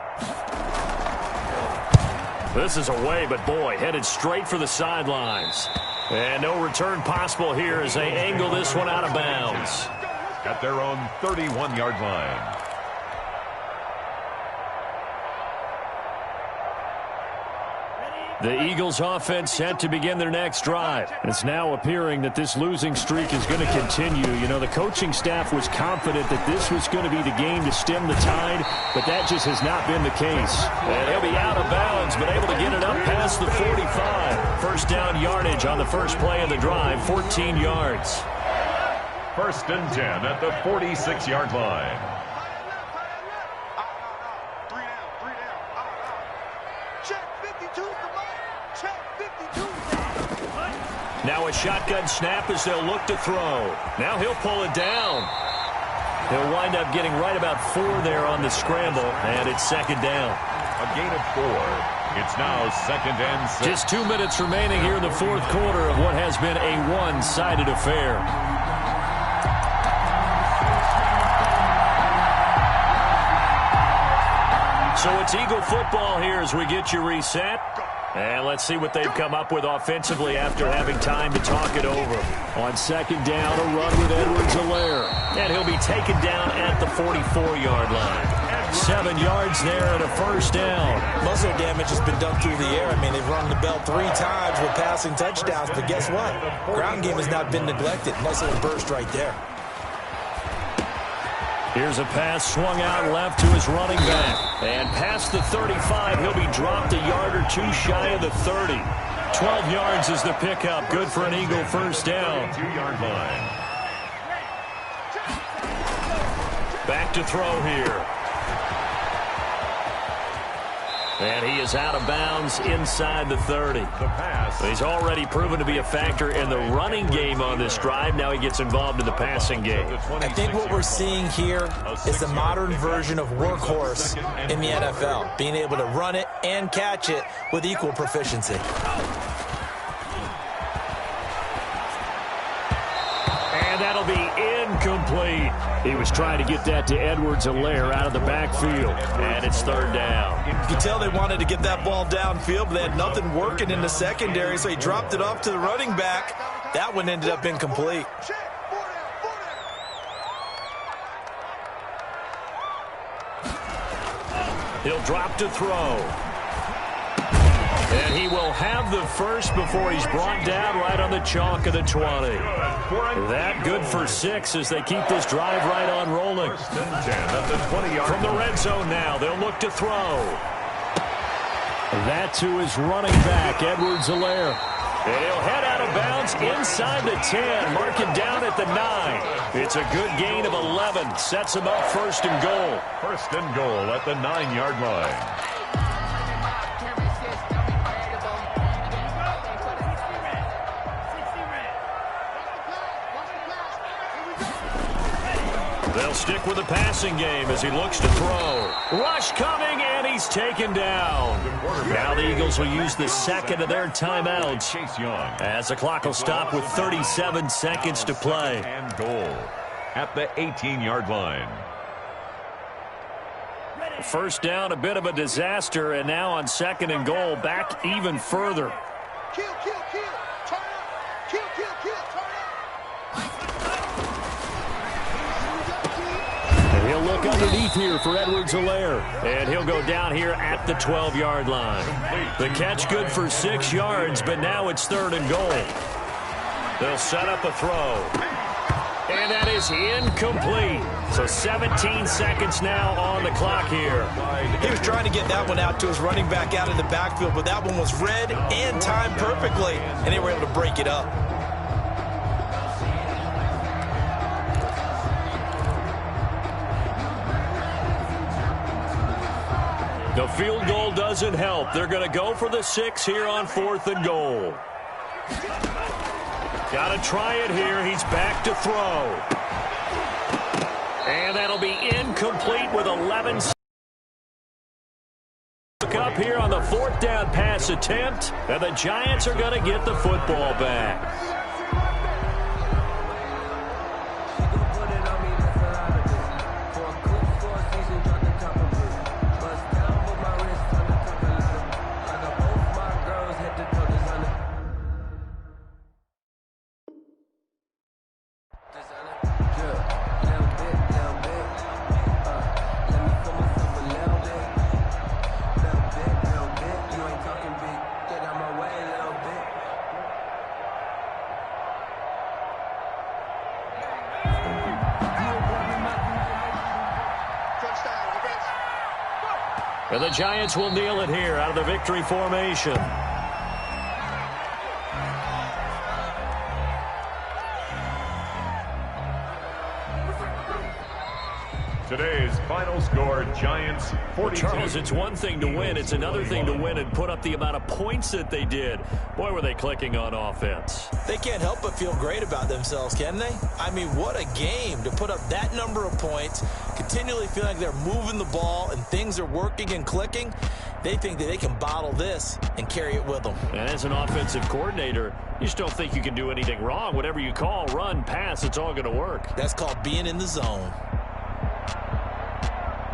This is away, but boy, headed straight for the sidelines. And no return possible here as they angle this one out of bounds. At their own 31-yard line. The Eagles offense set to begin their next drive. It's now appearing that this losing streak is going to continue. You know, the coaching staff was confident that this was going to be the game to stem the tide, but that just has not been the case. And he'll be out of bounds, but able to get it up past the 45. first down yardage on the first play of the drive, 14 yards. 1st and 10 at the 46-yard line. Now a shotgun snap as they'll look to throw. Now he'll pull it down. He'll wind up getting right about 4 there on the scramble, and it's 2nd down. A gain of 4. It's now 2nd and 6. Just 2 minutes remaining here in the 4th quarter of what has been a one-sided affair. So it's Eagle football here as we get you reset. And let's see what they've come up with offensively after having time to talk it over. On 2nd down, a run with Edwards-Helaire. And he'll be taken down at the 44-yard line. 7 yards there and a 1st down. Muscle damage has been done through the air. I mean, they've run the bell 3 times with passing touchdowns, but guess what? Ground game has not been neglected. Muscle and burst right there. Here's a pass swung out left to his running back. And past the 35, he'll be dropped a yard or 2 shy of the 30. 12 yards is the pickup. Good for an Eagle 1st down. 2-yard line. Back to throw here. And he is out of bounds inside the 30. The pass. He's already proven to be a factor in the running game on this drive. Now he gets involved in the passing game. I think what we're seeing here is the modern version of workhorse in the NFL, being able to run it and catch it with equal proficiency. And that'll be incomplete. He was trying to get that to Edwards-Helaire out of the backfield. And it's 3rd down. You can tell they wanted to get that ball downfield, but they had nothing working in the secondary, so he dropped it off to the running back. That one ended up incomplete. He'll drop to throw. And he will have the first before he's brought down right on the chalk of the 20. That good for 6 as they keep this drive right on rolling. 1st and 10 at the 20-yard From the line. red zone now, they'll look to throw. That to his running back, Edwards-Helaire. And he'll head out of bounds inside the 10. Mark him down at the 9. It's a good gain of 11. Sets him up 1st and goal. 1st and goal at the 9-yard line. They'll stick with the passing game as he looks to throw. Rush coming, and he's taken down. Now the Eagles will use the 2nd of their timeouts Chase Young. as the clock will stop with 37 seconds to play. And goal at the 18-yard line. 1st down, a bit of a disaster, and now on 2nd and goal, back even further. Kill, kill, kill. Turn up. Kill, kill, kill. Turn up. And he'll look underneath here for Edwards-Helaire. And he'll go down here at the 12-yard line. The catch good for 6 yards, but now it's 3rd and goal. They'll set up a throw. And that is incomplete. So 17 seconds now on the clock here. He was trying to get that one out to his running back out in the backfield, but that one was read and timed perfectly, and they were able to break it up. The field goal doesn't help. They're going to go for the 6 here on 4th and goal. Got to try it here. He's back to throw. And that'll be incomplete with 11 seconds. Look up here on the 4th down pass attempt. And the Giants are going to get the football back. And the Giants will kneel it here out of the victory formation. Today's final score, Giants 42. Charles, it's one thing to win. It's another thing to win and put up the amount of points that they did. Boy, were they clicking on offense. They can't help but feel great about themselves, can they? I mean, what a game to put up that number of points, continually feeling like they're moving the ball and things are working and clicking. They think that they can bottle this and carry it with them. And as an offensive coordinator, you just don't think you can do anything wrong. Whatever you call, run, pass, it's all going to work. That's called being in the zone.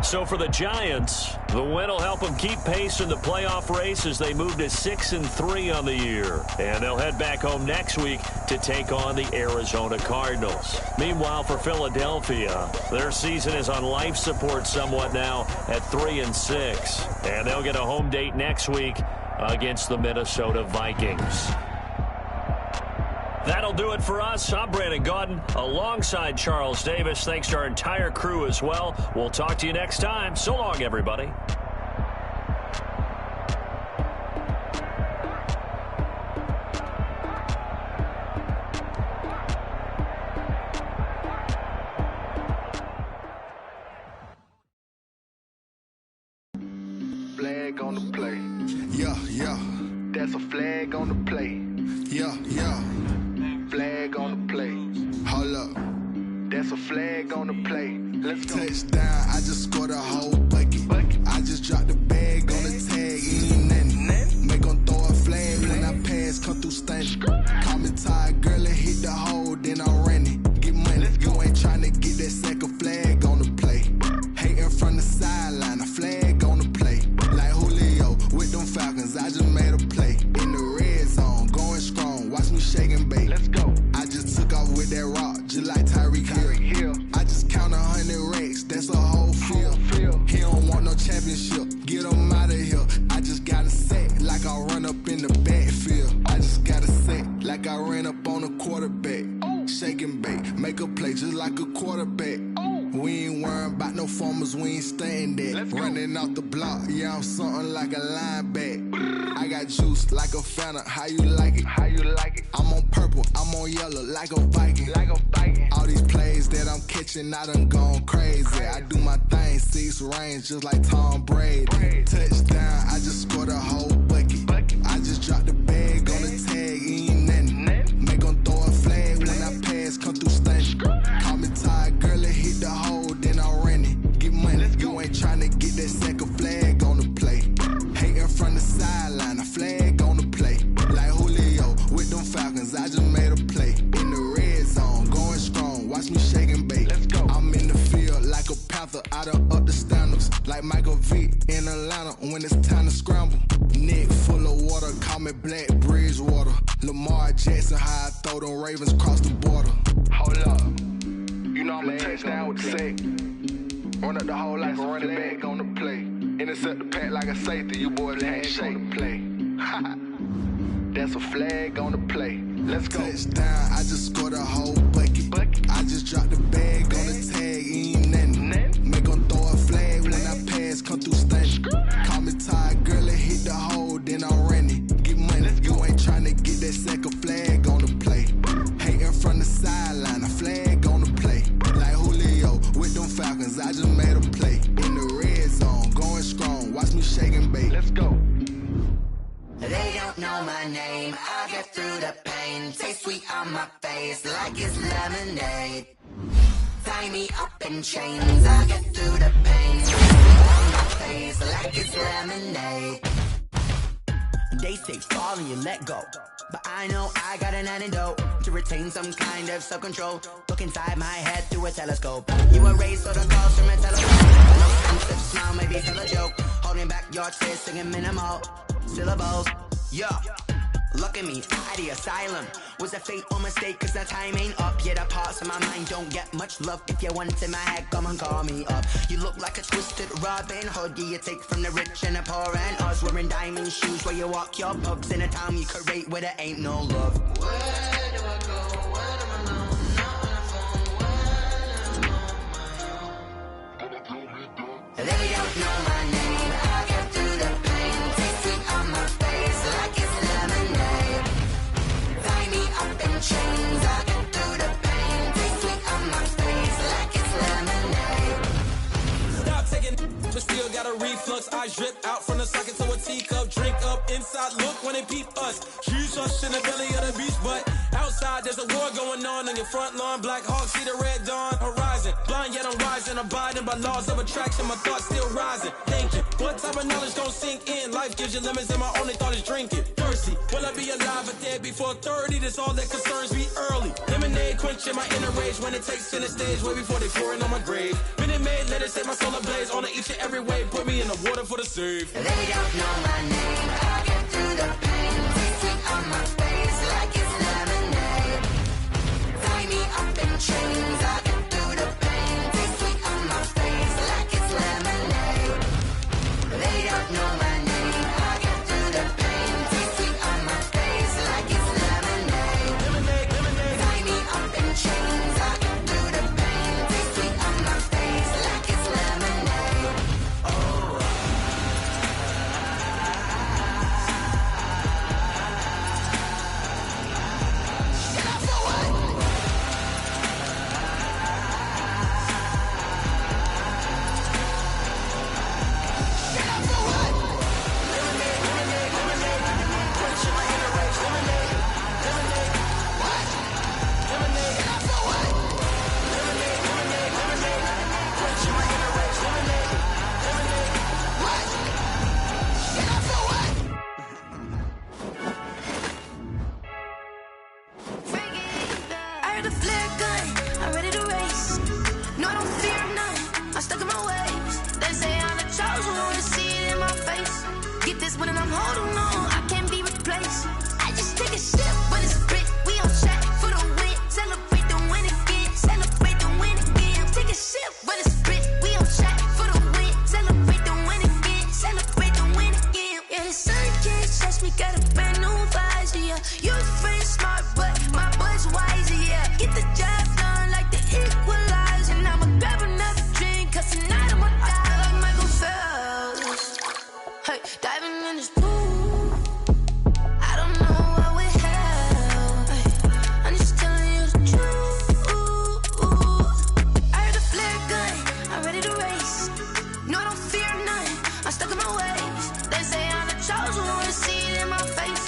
So for the Giants, the win will help them keep pace in the playoff race as they move to 6-3 on the year. And they'll head back home next week to take on the Arizona Cardinals. Meanwhile, for Philadelphia, their season is on life support somewhat now at 3-6. And they'll get a home date next week against the Minnesota Vikings. That'll do it for us. I'm Brandon Gaudin alongside Charles Davis. Thanks to our entire crew as well. We'll talk to you next time. So long, everybody. Flag on the play. Yeah, yeah. That's a flag on the play. Yeah, yeah. Flag on the play. Hold up. That's a flag on the play. Let's go. Touchdown, I just scored a whole bucket. I just dropped the bag on the tag, ain't nothing. Make them throw a flag when I pass, come through stunning. Call me tired, girl, and hit the hole, then I'm running. Get money, you ain't trying to get that second flag on the play. Hating from the sideline, a flag on the play. Like Julio with them Falcons, I just made a play. In the red zone, going strong, watch me shake and bake. Let's go. I just took off with that rock, just like Tyreek Hill. I just count 100 racks, that's a whole field. He don't want no championship, get him out of here. I just got a set, like I run up in the backfield. I just got a set, like I ran up on a quarterback. Shake and bake, make a play just like a quarterback. We ain't worrying about no formers, we ain't staying there. Running off the block, yeah, I'm something like a linebacker. I got juice like a Fanta, how you like it? How you like it? I'm on purple, I'm on yellow, like a Viking. Like a Viking. All these plays that I'm catching, I done gone crazy. I do my thing, 6 range, just like Tom Brady. Touchdown, I just scored a whole bucket. I just dropped the bag on the tag, ain't nothing. Make them throw a flag when I pass, come through stunning. Call me tired, girl, and hit the hole, then I'm running. Get money, you ain't trying to get that second flag on the play. Hating from the sideline, a flag on the play. Like Julio with them Falcons, I just made a play. In the red zone, going strong, watch me shake and bake. Let's go. I'm in the field like a panther, I done up the standards. Like Michael Vick in Atlanta when it's time to scramble. Neck full of water, call me Black Bridgewater. Lamar Jackson, how I throw them Ravens cross the border. Hold up. You know I'm a touchdown with the sack. Run up the hole like a running back on the play. Intercept the pack like a safety. You boys can't shake the play. That's a flag on the play. Let's go. Touchdown, I just scored a whole bucket. I just dropped the bag on the tag, ain't nothing. Make them throw a flag when I pass, come through stunning. Call me tired, girl, and hit the hole, then I'm running. Get money, you ain't trying to get that second flag on the play. Hating from the sideline, a flag on the play. Like Julio with them Falcons, I just made a play. In the red zone, going strong, watch me shake and bake. Let's go. They don't know my name, I get through the pain. Taste sweet on my face like it's lemonade. Tie me up in chains, I get through the pain. Taste sweet on my face like it's lemonade. They say fall and you let go, but I know I got an antidote to retain some kind of self-control. Look inside my head through a telescope. You erase all the calls from a telephone. No sense of smile, maybe still a joke. Holding back your tears, singing minimal syllables. Yeah, look at me, at the asylum. Was a fate or mistake, cause the time ain't up. Yet the parts of my mind don't get much love. If you want in my head, come and call me up. You look like a twisted Robin Hood. You take from the rich and the poor and us. Wearing diamond shoes where you walk your pugs. In a town you create where there ain't no love. Where do I go when I'm alone? Not on the phone, when I'm on my own. They don't know my name, I get through the pain. Taste sweet on my face like it's lemonade. Tie me up in chains, I get through the pain. Taste sweet on my face like it's lemonade. slugs, eyes drip out from the socket to a teacup. Drink up inside, look when they peep us. Huge us in the belly of the beach, but outside there's a war going on your front lawn. Black Hawk, see the red dawn horizon. Blind yet I'm rising, abiding by laws of attraction. My thoughts still rising. Thinking, what type of knowledge gon' sink in? Life gives you lemons and my only thought is drinking. Thirsty, will I be alive or dead before 30? That's all that concerns me early. Lemonade quenching my inner rage when it takes center stage way before they pour it on my grave. Minute Maid, let it set my soul ablaze. On each and every way, put me in the water for the save. They don't know my name, I get through the pain. Taste sweet on my face like it's lemonade. Tie me up in chains, I get through the pain. Taste sweet on my face like it's lemonade. They don't know my name, I get through the pain. Taste sweet on my face like it's lemonade. Tie me up in chains, I get through the pain. Taste sweet on my face like it's lemonade. I heard a flare gun, I'm ready to race. No, I don't fear none, I'm stuck in my ways. They say I'm the chosen one, to see it in my face. Get this one and I'm holding on, I can't be replaced. I just take a sip when it's split, we on track for the win. Celebrate the win again, celebrate the win again. Take a sip when it's split, we on track for the win. Celebrate the win again, celebrate the win again. Yeah, the sun can't touch me, got a brand new visor, yeah. You're friend smart, but my boy's wiser, yeah. Get the job done like the equalizer. Now I'ma grab another drink, cause tonight I'ma die like Michael Phelps. Hey, diving in this pool, I don't know what we have. Hey, I'm just telling you the truth. I heard a flare gun, I'm ready to race. No, I don't fear none, I'm stuck in my ways. They say I'm the chosen one, to see it in my face.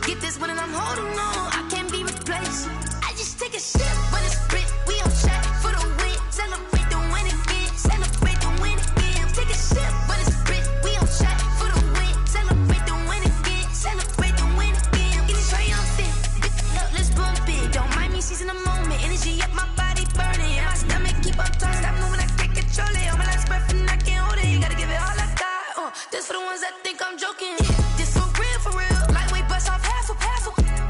Get this one and I'm holding on, I can't be replaced. I just take a sip when it's split, we on track for the win. Celebrate the win again, celebrate the win again. Take a sip when it's split, we on track for the win. Celebrate the win again, celebrate the win again. Get it triumphant, up, let's bump it. Don't mind me seizing the moment, energy up, my body burning. And my stomach keep on turning, stop moving, I can't control it. On my last breath and I can't hold it, you gotta give it all I got. This for the ones that think I'm joking. This for real, lightweight bust off half a.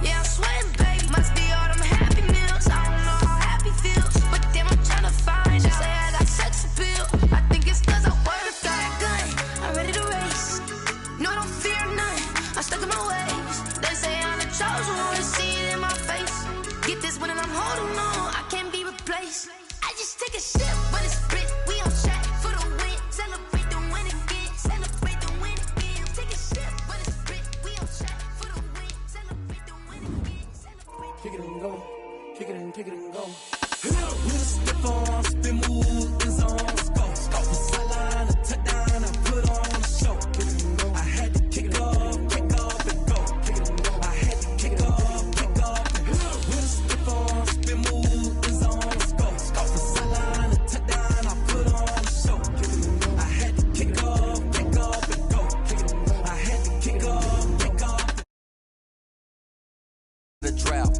Yeah, I'm sweating, baby. Must be all them happy meals. I don't know how happy feels, but damn, I'm trying to find out. Say I got sex appeal. I think it's cause I wear a flag gun. I'm ready to race. No, I don't fear none. I'm stuck in my ways. They say I'm the chosen one, to see it in my face. Get this one and I'm holding on, I can't be replaced. I just take a sip when it's split. We on track for the win. Celebrate the win again. Celebrate the win again. Take a sip when it's split. We on track for the win. Celebrate the win again. Celebrate. Kick it and go, kick it and go. With a step on, spin move, is on, go. From sideline to touchdown, I put on a show. I had to kick off and go. I had to kick off and go. With a step on, spin move, is on, go. From sideline to touchdown, I put on a show. I had to kick off and go. I had to kick off and go. The drought.